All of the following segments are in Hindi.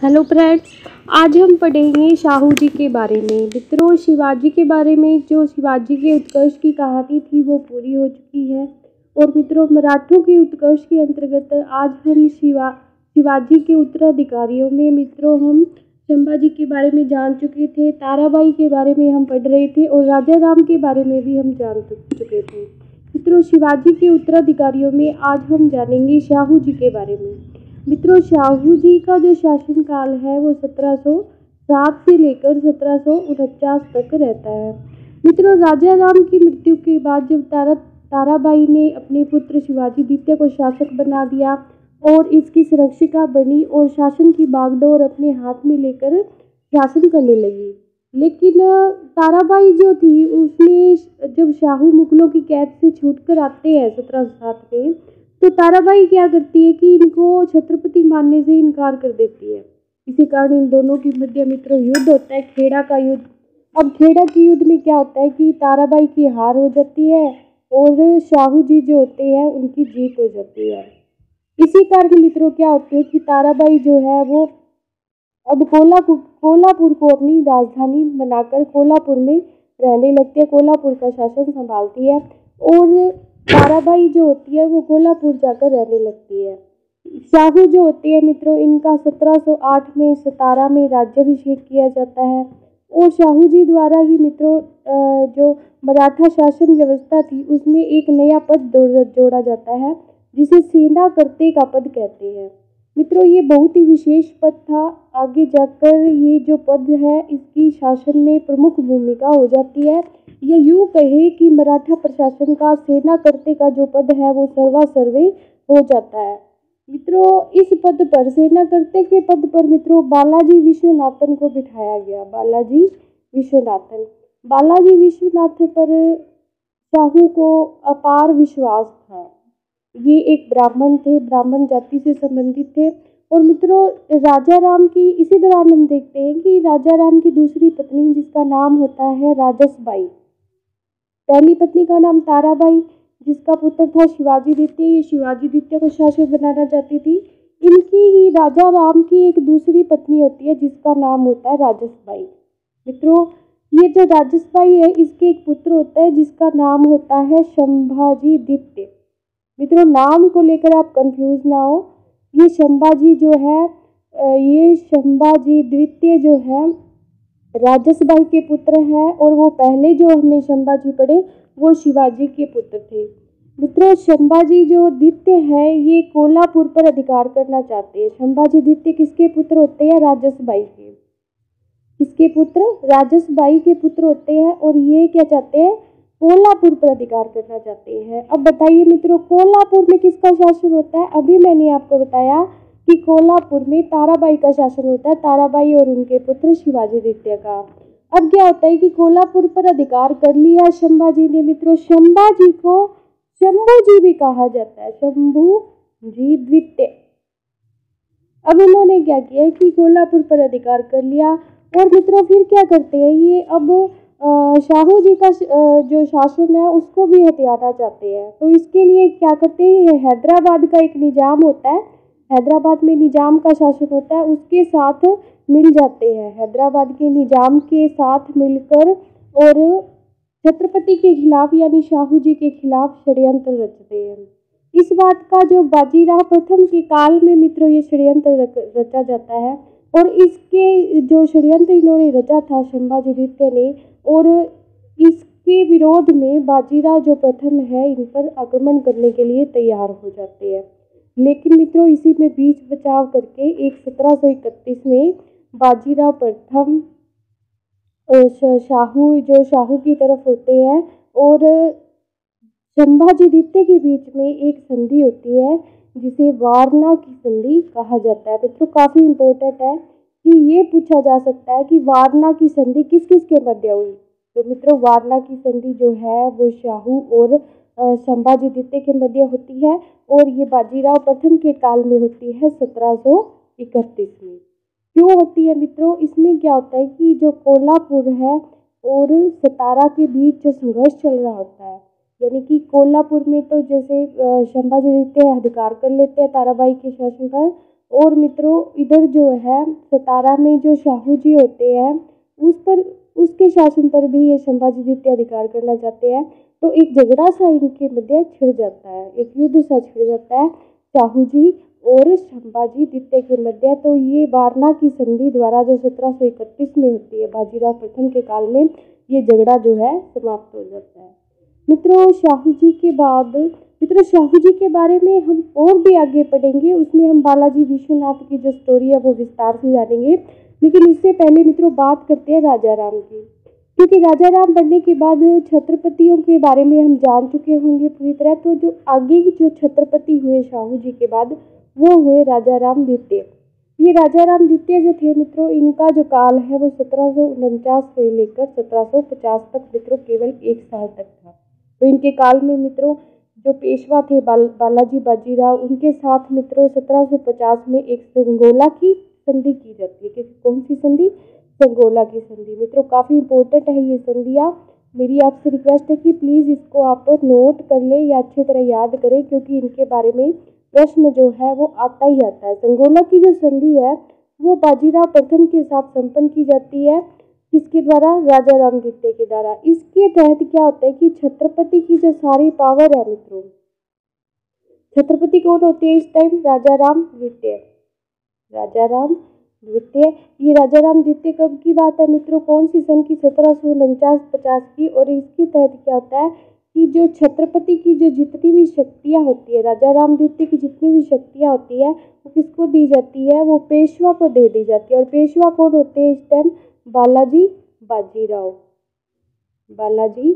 Hello friends. आज हम पढ़ेंगे शाहू जी के बारे में। मित्रों, शिवाजी के बारे में जो शिवाजी के उत्कर्ष की कहानी थी वो पूरी हो चुकी है। और मित्रों, मराठों के उत्कर्ष के अंतर्गत आज हम शिवाजी के उत्तराधिकारियों में मित्रों हम संभाजी के बारे में जान चुके थे, ताराबाई के बारे में हम पढ़ रहे थे और राजा राम के बारे में भी हम जान चुके थे। मित्रों, शिवाजी के उत्तराधिकारियों में आज हम जानेंगे शाहू जी के बारे में। मित्रों, शाहू जी का जो शासन काल है वो 1707 से लेकर 1749 तक रहता है। मित्रों, राजा राम की मृत्यु के बाद जब ताराबाई ने अपने पुत्र शिवाजी द्वितीय को शासक बना दिया और इसकी संरक्षिका बनी और शासन की बागडोर अपने हाथ में लेकर शासन करने लगी। लेकिन ताराबाई जो थी उसने जब शाहू मुगलों की कैद से छूटकर आते हैं 1707 में, तो ताराबाई क्या करती है कि इनको छत्रपति मानने से इनकार कर देती है। इसी कारण इन दोनों के मध्य मित्रों युद्ध होता है, खेड़ा का युद्ध। अब खेड़ा के युद्ध में क्या होता है कि ताराबाई की हार हो जाती है और शाहू जी जो होते हैं उनकी जीत हो जाती है। इसी कारण मित्रों क्या होते हैं कि ताराबाई जो है वो अब कोल्हापुर को अपनी राजधानी बनाकर कोल्हापुर में रहने लगती है, कोल्हापुर का शासन संभालती है और ताराबाई जो होती है वो कोल्हापुर जाकर रहने लगती है। शाहू जो होती है मित्रों, इनका 1708 में सतारा में राज्याभिषेक किया जाता है और शाहू जी द्वारा ही मित्रों जो मराठा शासन व्यवस्था थी उसमें एक नया पद जोड़ा जाता है जिसे सेना करते का पद कहते हैं। मित्रों, ये बहुत ही विशेष पद था। आगे जाकर ये जो पद है इसकी शासन में प्रमुख भूमिका हो जाती है। ये यूँ कहे कि मराठा प्रशासन का सेना करते का जो पद है वो सर्वा सर्वे हो जाता है। मित्रों, इस पद पर सेना करते के पद पर मित्रों बालाजी विश्वनाथन को बिठाया गया। बालाजी विश्वनाथ पर शाहू को अपार विश्वास था। ये एक ब्राह्मण थे, ब्राह्मण जाति से संबंधित थे। और मित्रों, राजा राम की इसी दौरान हम देखते हैं कि राजा राम की दूसरी पत्नी जिसका नाम होता है राजसबाई, पहली पत्नी का नाम ताराबाई जिसका पुत्र था शिवाजी द्वितीय, ये शिवाजी द्वितीय को शासक बनाना चाहती थी। इनकी ही राजा राम की एक दूसरी पत्नी होती है जिसका नाम होता है राजसबाई। मित्रों, ये जो राजसबाई है इसके एक पुत्र होता है जिसका नाम होता है संभाजी द्वितीय। मित्रों, नाम को लेकर आप कंफ्यूज ना हो। ये संभाजी जो है ये संभाजी द्वितीय जो है राजसबाई के पुत्र हैं और वो पहले जो हमने संभाजी पढ़े वो शिवाजी के पुत्र थे। मित्रों, संभाजी जो द्वितीय है ये कोल्हापुर पर अधिकार करना चाहते हैं। संभाजी द्वितीय किसके पुत्र होते हैं? राजसबाई के। किसके पुत्र? राजसबाई के पुत्र होते हैं और ये क्या चाहते हैं? कोल्हापुर पर अधिकार करना चाहते हैं। अब बताइए मित्रों, कोल्हापुर में किसका शासन होता है? अभी मैंने आपको बताया कि कोल्हापुर में ताराबाई का शासन होता है, ताराबाई और उनके पुत्र शिवाजी द्वितीय का। अब क्या होता है कि कोल्हापुर पर अधिकार कर लिया संभाजी ने। मित्रों, संभाजी को शंभू जी भी कहा जाता है, शंभू जी द्वितीय। अब इन्होंने क्या किया कि कोल्हापुर पर अधिकार कर लिया और मित्रों फिर क्या करते हैं ये अब शाहू जी का जो शासन है उसको भी हथियाना चाहते हैं। तो इसके लिए क्या करते हैं, हैदराबाद का एक निजाम होता है, हैदराबाद में निजाम का शासन होता है, उसके साथ मिल जाते हैं। हैदराबाद के निजाम के साथ मिलकर और छत्रपति के खिलाफ यानी शाहू जी के खिलाफ षड्यंत्र रचते हैं। इस बात का जो बाजीराव प्रथम के काल में मित्रों ये षड्यंत्र रचा जाता है और इसके जो षड्यंत्र इन्होंने रचा था संभाजी द्वितीय ने, और इसके विरोध में बाजीराव जो प्रथम है इन पर आक्रमण करने के लिए तैयार हो जाते हैं। लेकिन मित्रों इसी में बीच बचाव करके 1731 में बाजीराव प्रथम शाहू की तरफ होते हैं और संभाजी द्वितीय के बीच में एक संधि होती है जिसे वारणा की संधि कहा जाता है। मित्रों, काफ़ी इम्पोर्टेंट है कि ये पूछा जा सकता है कि वारणा की संधि किस किस के मध्य हुई। तो मित्रों, वारणा की संधि जो है वो शाहू और संभाजी द्वितीय के मध्य होती है और ये बाजीराव प्रथम के काल में होती है 1731 में। क्यों होती है मित्रों? इसमें क्या होता है कि जो कोल्हापुर है और सतारा के बीच जो संघर्ष चल रहा होता है, यानी कि कोल्हापुर में तो जैसे संभाजी द्वितीय अधिकार कर लेते हैं ताराबाई के शासन पर, और मित्रों इधर जो है सतारा में जो शाहू जी होते हैं उस पर उसके शासन पर भी ये संभाजी द्वितीय अधिकार करना चाहते हैं। तो एक झगड़ा सा इनके मध्य छिड़ जाता है, एक युद्ध सा छिड़ जाता है शाहू जी और संभाजी द्वितीय के मध्य। तो ये वारना की संधि द्वारा जो 1731 में होती है बाजीराव प्रथम के काल में, ये झगड़ा जो है समाप्त हो जाता है। मित्रों शाहू जी के बाद मित्रों शाहू जी के बारे में हम और भी आगे पढ़ेंगे, उसमें हम बालाजी विश्वनाथ की जो स्टोरी है वो विस्तार से जानेंगे। लेकिन उससे पहले मित्रों बात करते हैं राजा राम की, क्योंकि राजा राम बनने के बाद छत्रपतियों के बारे में हम जान चुके होंगे पूरी तरह। तो जो आगे जो छत्रपति हुए शाहू जी के बाद वो हुए राजा राम द्वितीय। ये राजा राम द्वितीय जो थे मित्रों, इनका जो काल है वो 1749 से लेकर 1750 तक मित्रों केवल 1 साल तक था। तो इनके काल में मित्रों जो पेशवा थे बालाजी बाजीराव, उनके साथ मित्रों 1750 में एक संगोला की संधि की जाती है। कौन सी संधि? संगोला की संधि। मित्रों काफ़ी इंपॉर्टेंट है ये संधियाँ। मेरी आपसे रिक्वेस्ट है कि प्लीज़ इसको आप नोट कर लें या अच्छी तरह याद करें, क्योंकि इनके बारे में प्रश्न जो है वो आता ही आता है। संगोला की जो संधि है वो बाजीराव प्रथम के साथ संपन्न की जाती है। किसके द्वारा? राजा राम द्वितीय के द्वारा। इसके तहत क्या होता है कि छत्रपति की जो सारी पावर है मित्रों, छत्रपति कौन होते हैं इस टाइम? राजा राम द्वितीय। राजा राम द्वितीय, ये राजा राम द्वितीय कब की बात है मित्रों? कौन सी सन की? 1749-50 की। और इसके तहत क्या होता है कि जो छत्रपति की जो जितनी भी शक्तियाँ होती है, राजा राम द्वितीय की जितनी भी शक्तियाँ होती है वो किसको दी जाती है? वो पेशवा को दे दी जाती है। और पेशवा कौन होते हैं इस टाइम? बालाजी बाजीराव। बालाजी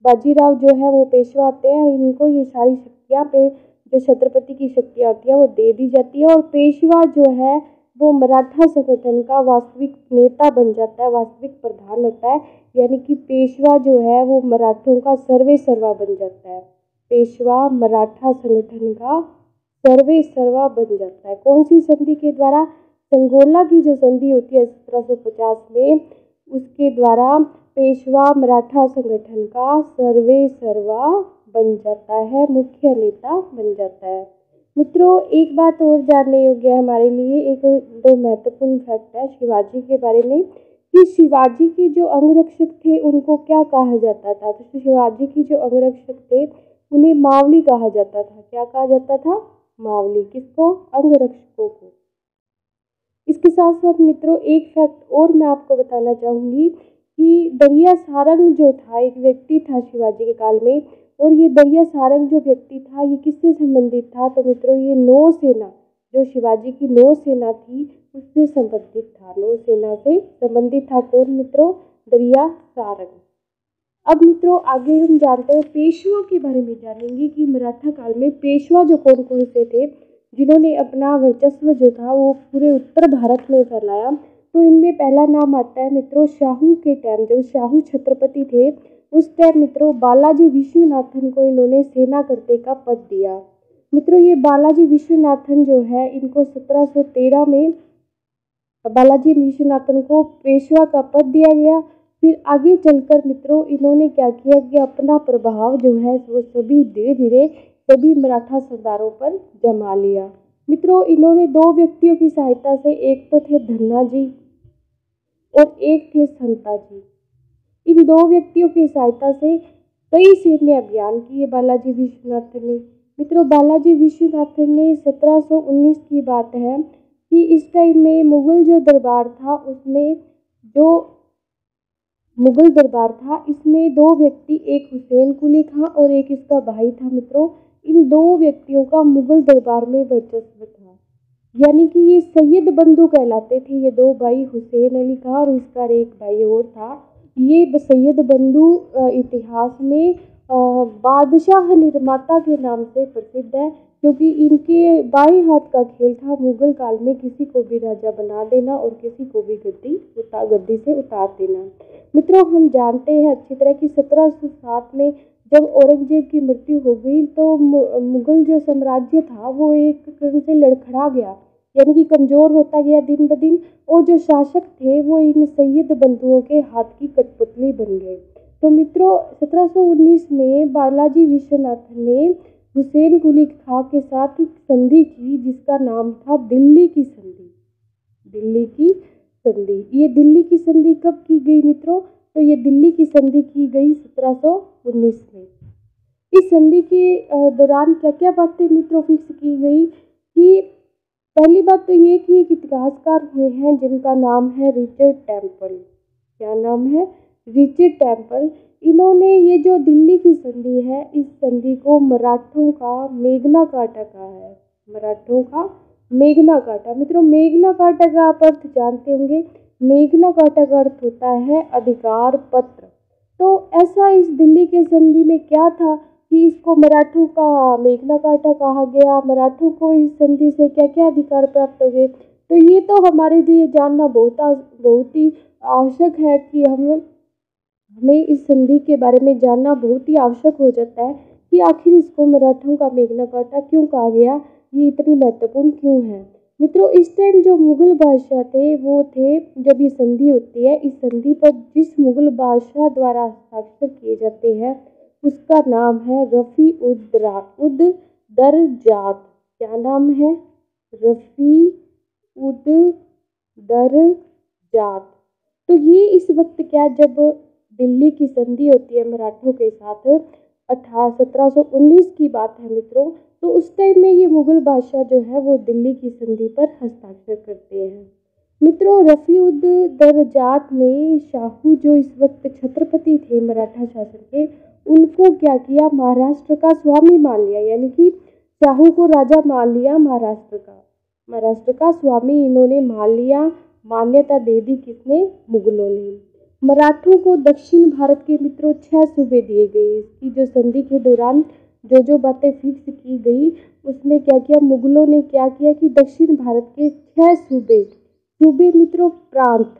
बाजीराव जो है वो पेशवा आते हैं। इनको ये सारी शक्तियाँ पे जो छत्रपति की शक्तियाँ होती है वो दे दी जाती है। और पेशवा जो है वो मराठा संगठन का वास्तविक नेता बन जाता है, वास्तविक प्रधान होता है। यानी कि पेशवा जो है वो मराठों का सर्वे सर्वा बन जाता है। पेशवा मराठा संगठन का सर्वे सर्वा बन जाता है। कौन सी संधि के द्वारा? संगोला की जो संधि होती है 1750 में, उसके द्वारा पेशवा मराठा संगठन का सर्वे सर्वा बन जाता है, मुख्य नेता बन जाता है। मित्रों एक बात और जानने योग्य है हमारे लिए, एक दो महत्वपूर्ण फैक्ट है शिवाजी के बारे में, कि शिवाजी के जो अंगरक्षक थे उनको क्या कहा जाता था? तो शिवाजी की जो अंगरक्षक थे उन्हें मावली कहा जाता था। क्या कहा जाता था? मावली। किसको? अंगरक्षकों को। इसके साथ साथ मित्रों एक फैक्ट और मैं आपको बताना चाहूँगी कि दरिया सारंग जो था एक व्यक्ति था शिवाजी के काल में, और ये दरिया सारंग जो व्यक्ति था ये किससे संबंधित था? तो मित्रों ये नौसेना, जो शिवाजी की नौसेना थी उससे संबंधित था। नौसेना से संबंधित था कौन मित्रों? दरिया सारंग। अब मित्रों आगे हम जानते हैं पेशवा के बारे में, जानेंगे कि मराठा काल में पेशवा जो कौन कौन से थे जिन्होंने अपना वर्चस्व जो था वो पूरे उत्तर भारत में फैलाया। तो इनमें पहला नाम आता है मित्रों शाहू के टाइम, जब शाहू छत्रपति थे उस टाइम मित्रों बालाजी विश्वनाथन को इन्होंने सेनाकर्ता का पद दिया। मित्रों ये बालाजी विश्वनाथन जो है इनको 1713 में बालाजी विश्वनाथन को पेशवा का पद दिया गया। फिर आगे चलकर मित्रों इन्होंने क्या किया कि अपना प्रभाव जो है वो सभी धीरे धीरे सभी मराठा सरदारों पर जमा लिया। मित्रों इन्होंने दो व्यक्तियों की सहायता से, एक तो थे धन्ना जी और एक थे संता जी, इन दो व्यक्तियों की सहायता से कई सैन्य अभियान किए बालाजी विश्वनाथन ने। मित्रों बालाजी विश्वनाथन ने 1719 की बात है कि इस टाइम में मुगल जो दरबार था उसमें जो मुगल दरबार था इसमें दो व्यक्ति, एक हुसैन कुली खां और एक इसका भाई था। मित्रों इन दो व्यक्तियों का मुगल दरबार में वर्चस्व था, यानी कि ये सैयद बंधु कहलाते थे। ये दो भाई हुसैन अली खां और इसका एक भाई और था। ये सैयद बंधु इतिहास में बादशाह निर्माता के नाम से प्रसिद्ध है, क्योंकि इनके बाएं हाथ का खेल था मुगल काल में किसी को भी राजा बना देना और किसी को भी गद्दी से उतार देना। मित्रों हम जानते हैं अच्छी तरह कि 1707 में जब औरंगजेब की मृत्यु हो गई तो मुगल जो साम्राज्य था वो एक तरह से लड़खड़ा गया, यानी कि कमज़ोर होता गया दिन ब दिन। और जो शासक थे वो इन सैयद बंधुओं के हाथ की कठपुतली बन गए। तो मित्रों 1719 में बालाजी विश्वनाथन ने हुसैन कुली खां के साथ एक संधि की जिसका नाम था दिल्ली की संधि। दिल्ली की संधि, ये दिल्ली की संधि कब की गई मित्रों? तो ये दिल्ली की संधि की गई 1719 में। इस संधि के दौरान क्या क्या बातें मित्रों फिक्स की गई कि पहली बात तो ये कि एक इतिहासकार हुए हैं जिनका नाम है रिचर्ड टेम्पल। क्या नाम है? Richard temple. इन्होंने ये जो दिल्ली की संधि है, इस संधि को मराठों का मेघना काटा कहा है। मराठों का मेघना काटा। मित्रों, मेघना काटा का आप अर्थ जानते होंगे। मेघना काटा का अर्थ होता है अधिकार पत्र। तो ऐसा इस दिल्ली के संधि में क्या था कि इसको मराठों का मेघना काटा कहा गया? मराठों को इस संधि से क्या क्या अधिकार प्राप्त हो गए? तो ये तो हमारे लिए जानना बहुत ही आवश्यक है कि हमें इस संधि के बारे में जानना बहुत ही आवश्यक हो जाता है कि आखिर इसको मराठों का मेघना काटा क्यों कहा गया, ये इतनी महत्वपूर्ण क्यों है। मित्रों, इस टाइम जो मुगल बादशाह थे वो थे, जब ये संधि होती है, इस संधि पर जिस मुगल बादशाह द्वारा हस्ताक्षर किए जाते हैं उसका नाम है रफ़ी उद दरजात। क्या नाम है? रफ़ी उद दरजात। तो ये इस वक्त क्या, जब दिल्ली की संधि होती है मराठों के साथ 1719 की बात है मित्रों, तो उस टाइम में ये मुगल बादशाह जो है वो दिल्ली की संधि पर हस्ताक्षर करते हैं। मित्रों, रफ़ी उद दरजात ने शाहू जो इस वक्त छत्रपति थे मराठा शासन के, उनको क्या किया, महाराष्ट्र का स्वामी मान लिया। यानी कि शाहू को राजा मान लिया महाराष्ट्र का स्वामी इन्होंने मान लिया। मान्यता दे दी किसने? मुगलों ने। मराठों को दक्षिण भारत के मित्रों 6 सूबे दिए गए। इसकी जो संधि के दौरान जो बातें फिक्स की गई उसमें क्या किया, मुगलों ने क्या किया कि दक्षिण भारत के 6 सूबे मित्रों प्रांत,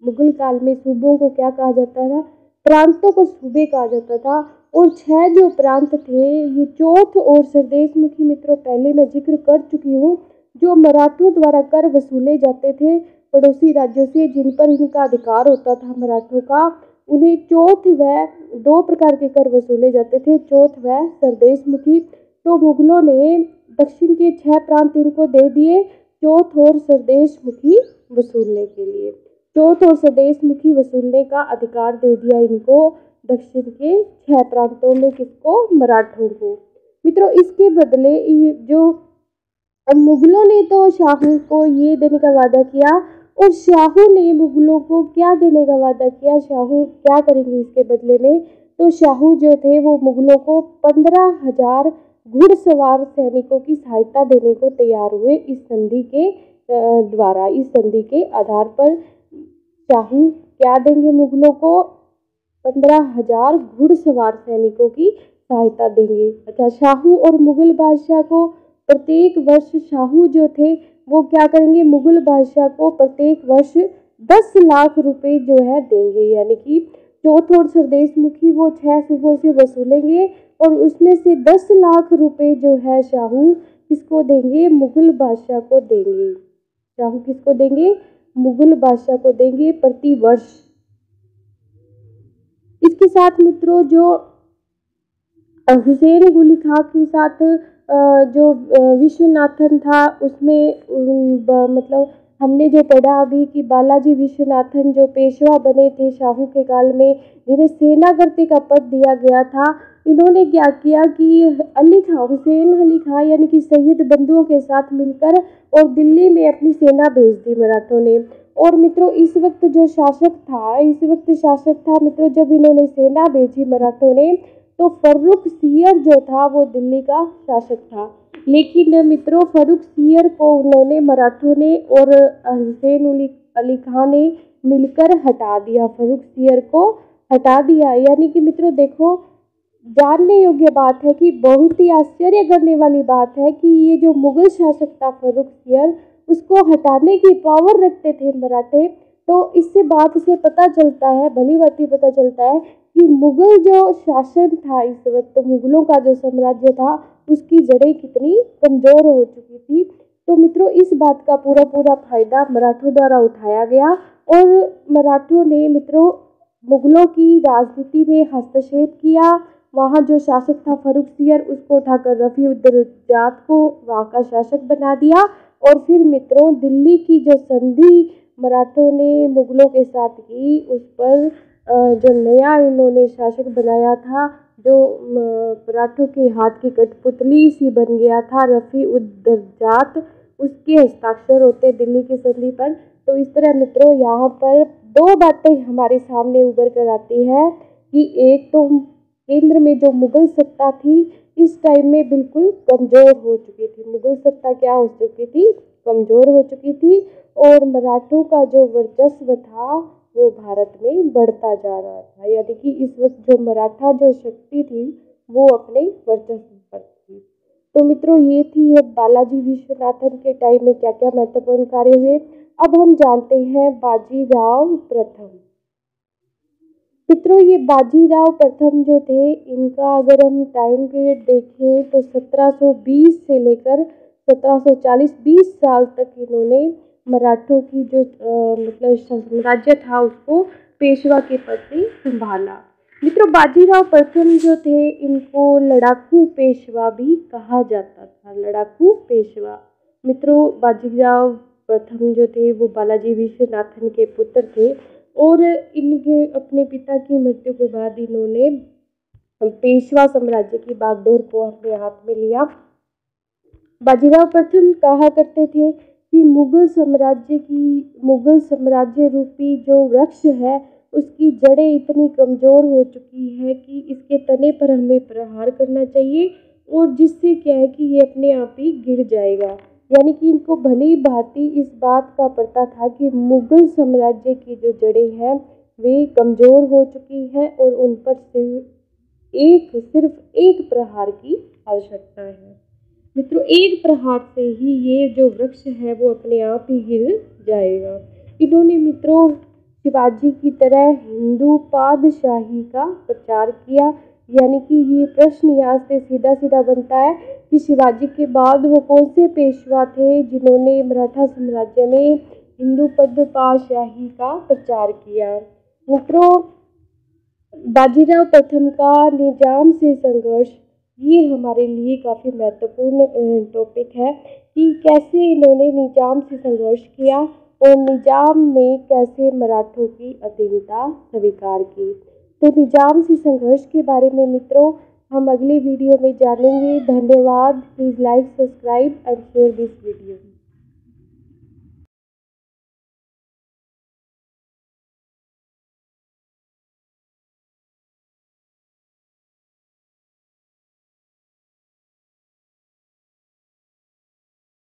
मुगल काल में सूबों को क्या कहा जाता था? प्रांतों को सूबे कहा जाता था। और 6 जो प्रांत थे, ये चौथ और सरदेशमुखी मित्रों पहले मैं जिक्र कर चुकी हूँ, जो मराठों द्वारा कर वसूले जाते थे पड़ोसी राज्यों से, जिन पर इनका अधिकार होता था मराठों का, उन्हें चौथ व 2 प्रकार के कर वसूले जाते थे, चौथ व सरदेशमुखी। तो मुगलों ने दक्षिण के 6 प्रांत इनको दे दिए चौथ और सरदेशमुखी वसूलने के लिए। चौथ और स्वदेशमुखी वसूलने का अधिकार दे दिया इनको दक्षिण के 6 प्रांतों में। किसको? मराठों को। मित्रों, इसके बदले जो मुगलों ने तो शाहू को ये देने का वादा किया, और शाहू ने मुगलों को क्या देने का वादा किया, शाहू क्या करेंगे इसके बदले में? तो शाहू जो थे वो मुगलों को 15,000 घुड़सवार सैनिकों की सहायता देने को तैयार हुए इस संधि के द्वारा। इस संधि के आधार पर शाहू क्या देंगे मुगलों को? 15,000 घुड़सवार सैनिकों की सहायता देंगे। अच्छा, शाहू और मुगल बादशाह को प्रत्येक वर्ष शाहू जो थे वो क्या करेंगे, मुगल बादशाह को प्रत्येक वर्ष 10 लाख रुपए जो है देंगे। यानी कि चौथ और सरदेशमुखी वो 6 सूबों से वसूलेंगे और उसमें से 10 लाख रुपए जो है शाहू किसको देंगे? मुगल बादशाह को देंगे। शाहू किसको देंगे? मुगल बादशाह को देंगे प्रति वर्ष। इसके साथ मित्रों जो हुसैन कुली खां के साथ जो विश्वनाथन था, उसमें मतलब हमने जो पढ़ा अभी कि बालाजी विश्वनाथन जो पेशवा बने थे शाहू के काल में, जिन्हें सेनापति का पद दिया गया था, इन्होंने क्या किया कि अली खां, हुसैन अली खां यानी कि शहीद बंधुओं के साथ मिलकर और दिल्ली में अपनी सेना भेज दी मराठों ने। और मित्रों इस वक्त जो शासक था मित्रों, जब इन्होंने सेना भेजी मराठों ने, तो फर्रुखसियर जो था वो दिल्ली का शासक था। लेकिन मित्रों फर्रुखसियर को उन्होंने मराठों ने और हुसैन अली खां ने मिलकर हटा दिया। फर्रुखसियर को हटा दिया। यानी कि मित्रों देखो, जानने योग्य बात है कि बहुत ही आश्चर्य करने वाली बात है कि ये जो मुगल शासक था फर्रुखसियर, उसको हटाने की पावर रखते थे मराठे। तो इससे बात से पता चलता है, भली भांति पता चलता है कि मुगल जो शासन था इस वक्त, तो मुगलों का जो साम्राज्य था उसकी जड़ें कितनी कमज़ोर हो चुकी थी। तो मित्रों इस बात का पूरा फायदा मराठों द्वारा उठाया गया और मराठों ने मित्रों मुगलों की राजनीति में हस्तक्षेप किया, वहाँ जो शासक था फर्रुखसियर, उसको उठाकर रफ़ी-उद-दर्जात को वहाँ का शासक बना दिया। और फिर मित्रों दिल्ली की जो संधि मराठों ने मुगलों के साथ की, उस पर जो नया उन्होंने शासक बनाया था, जो मराठों के हाथ की कठपुतली सी बन गया था रफ़ी-उद-दर्जात, उसके हस्ताक्षर होते दिल्ली की संधि पर। तो इस तरह मित्रों यहाँ पर दो बातें हमारे सामने उभर कर आती है कि एक तो केंद्र में जो मुगल सत्ता थी, इस टाइम में बिल्कुल कमज़ोर हो चुकी थी। मुगल सत्ता क्या हो चुकी थी? कमज़ोर हो चुकी थी। और मराठों का जो वर्चस्व था वो भारत में बढ़ता जा रहा था, यानी कि इस वक्त जो मराठा जो शक्ति थी वो अपने वर्चस्व पर थी। तो मित्रों ये थी बालाजी विश्वनाथन के टाइम में क्या क्या महत्वपूर्ण कार्य हुए। अब हम जानते हैं बाजीराव प्रथम। मित्रों ये बाजीराव प्रथम जो थे, इनका अगर हम टाइम पीरियड देखें तो 1720 से लेकर 1740, 20 साल तक इन्होंने मराठों की जो मतलब साम्राज्य था उसको पेशवा के पद से संभाला। मित्रों बाजीराव प्रथम जो थे, इनको लड़ाकू पेशवा भी कहा जाता था, लड़ाकू पेशवा। मित्रों बाजीराव प्रथम जो थे वो बालाजी विश्वनाथन के पुत्र थे। और इनके अपने पिता की मृत्यु के बाद इन्होंने पेशवा साम्राज्य की बागडोर को अपने हाथ में लिया। बाजीराव प्रथम कहा करते थे कि मुगल साम्राज्य रूपी जो वृक्ष है, उसकी जड़ें इतनी कमज़ोर हो चुकी है कि इसके तने पर हमें प्रहार करना चाहिए, और जिससे क्या है कि ये अपने आप ही गिर जाएगा। यानी कि इनको भली भांति इस बात का पता था कि मुगल साम्राज्य की जो जड़ें हैं वे कमज़ोर हो चुकी हैं और उन पर सिर्फ एक प्रहार की आवश्यकता है। मित्रों एक प्रहार से ही ये जो वृक्ष है वो अपने आप ही गिर जाएगा। इन्होंने मित्रों शिवाजी की तरह हिंदू पादशाही का प्रचार किया। यानी कि ये प्रश्न यहाँ से सीधा सीधा बनता है कि शिवाजी के बाद वो कौन से पेशवा थे जिन्होंने मराठा साम्राज्य में हिंदू पादशाही का प्रचार किया। मित्रों बाजीराव प्रथम का निजाम से संघर्ष, ये हमारे लिए काफ़ी महत्वपूर्ण टॉपिक है कि कैसे इन्होंने निजाम से संघर्ष किया और निजाम ने कैसे मराठों की अधीनता स्वीकार की। तो निजाम से संघर्ष के बारे में मित्रों हम अगले वीडियो में जानेंगे। धन्यवाद। Please like, subscribe and share this video.